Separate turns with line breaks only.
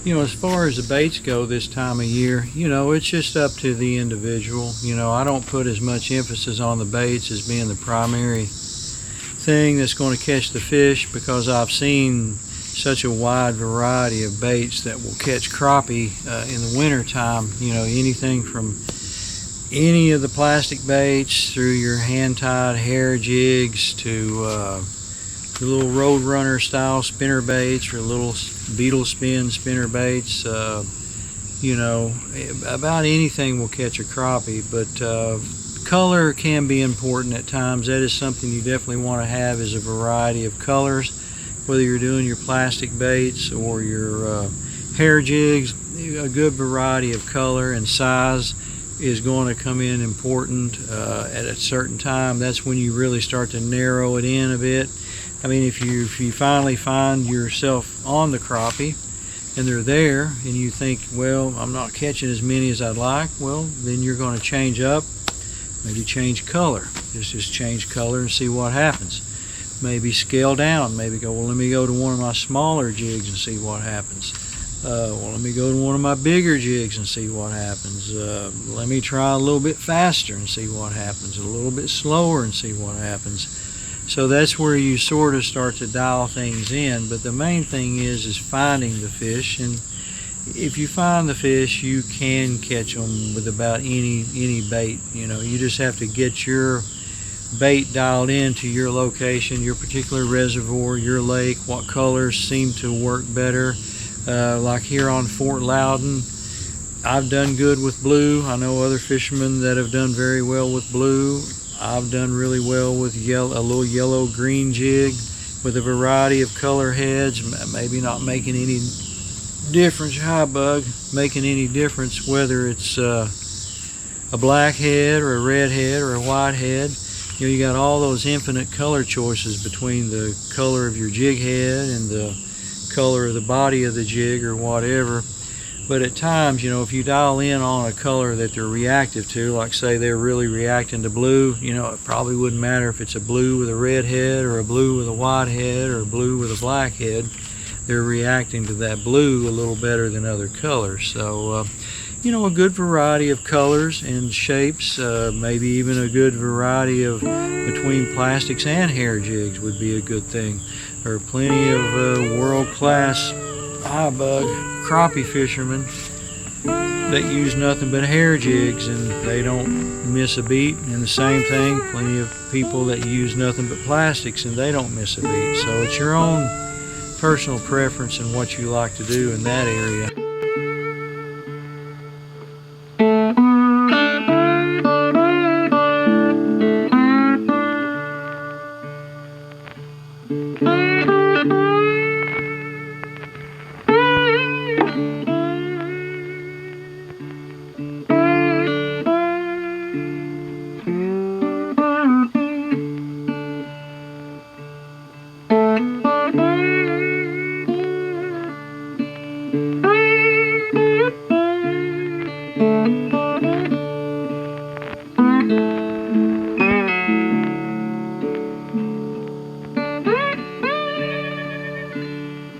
As far as the baits go this time of year, it's just up to the individual. I don't put as much emphasis on the baits as being the primary thing that's going to catch the fish, because I've seen such a wide variety of baits that will catch crappie in the winter time. Anything from any of the plastic baits through your hand-tied hair jigs to the little Roadrunner style spinner baits or little beetle spinner baits. About anything will catch a crappie, but color can be important at times. That is something you definitely want to have, is a variety of colors, whether you're doing your plastic baits or your hair jigs. A good variety of color and size is going to come in important at a certain time. That's when you really start to narrow it in a bit. I mean, if you finally find yourself on the crappie and they're there and you think, well, I'm not catching as many as I'd like, well, then you're going to change up, maybe change color. Just change color and see what happens. Maybe scale down, maybe go, well, let me go to one of my smaller jigs and see what happens. Let me go to one of my bigger jigs and see what happens. Let me try a little bit faster and see what happens, a little bit slower and see what happens. So that's where you sort of start to dial things in. But the main thing is finding the fish, and if you find the fish, you can catch them with about any bait. You just have to get your bait dialed in to your location, your particular reservoir, your lake, what colors seem to work better. Like here on Fort Loudon, I've done good with blue. I know other fishermen that have done very well with blue. I've done really well with a little yellow-green jig with a variety of color heads, maybe not making any difference, high bug, making any difference whether it's a black head or a red head or a white head. You got all those infinite color choices between the color of your jig head and the color of the body of the jig or whatever. But at times, if you dial in on a color that they're reactive to, like say they're really reacting to blue, it probably wouldn't matter if it's a blue with a red head or a blue with a white head or a blue with a black head. They're reacting to that blue a little better than other colors. So, a good variety of colors and shapes, maybe even a good variety of between plastics and hair jigs would be a good thing. There are plenty of world-class high bug crappie fishermen that use nothing but hair jigs and they don't miss a beat. And the same thing, plenty of people that use nothing but plastics and they don't miss a beat. So it's your own personal preference and what you like to do in that area.